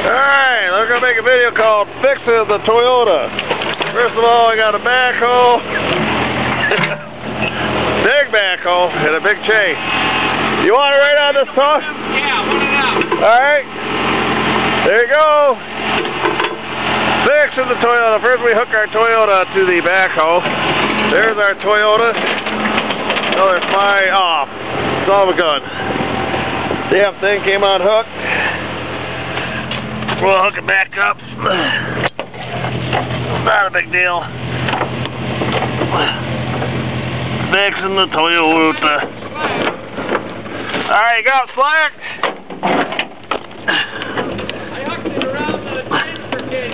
Alright, we're going to make a video called Fixing the Toyota. First of all, I got a backhoe. Big backhoe and a big chain. You want it right on this toy? Yeah, put it out. Alright. There you go. Fixing the Toyota. First we hook our Toyota to the backhoe. There's our Toyota. Another fly off. It's all good. Damn thing came unhooked. We'll hook it back up. Not a big deal. Fixing the Toyota. Alright, you got slack? I hooked it around the transfer case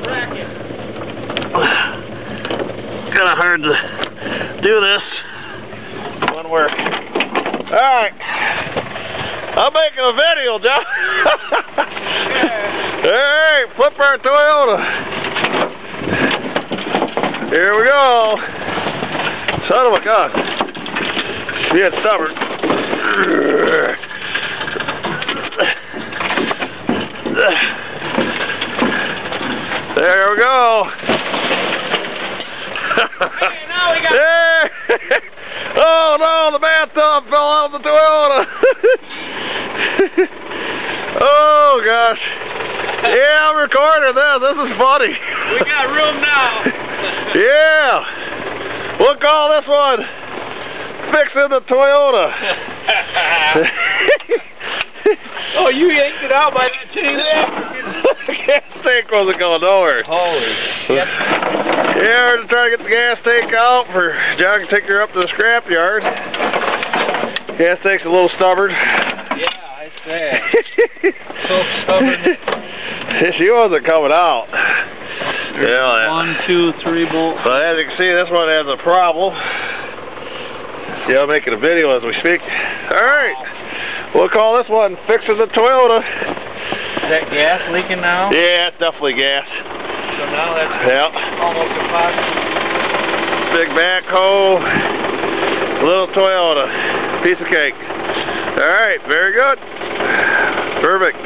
bracket. Kinda hard to do this. One work. Alright. I'm making a video, John. Alright, flip our Toyota. Here we go. Son of a gun. Being stubborn. There we go. Hey, now we got... Yeah. Oh no, the bathtub fell out of the Toyota. Oh gosh. Yeah, I'm recording this. This is funny. We got room now. Yeah. We'll call this one Fixing the Toyota. Oh, you yanked it out by that chain? Gas tank wasn't going nowhere. Holy shit. Yeah, we're just trying to get the gas tank out for John can take her up to the scrap yard. Gas tank's a little stubborn. Yeah, I say. So stubborn. She wasn't coming out. Yeah. 1, 2, 3 bolts. So as you can see, this one has a problem. See, I'm making a video as we speak. Alright. We'll call this one Fixing the Toyota. Is that gas leaking now? Yeah, it's definitely gas. So now that's almost impossible. Big backhoe, little Toyota, piece of cake. Alright, very good. Perfect.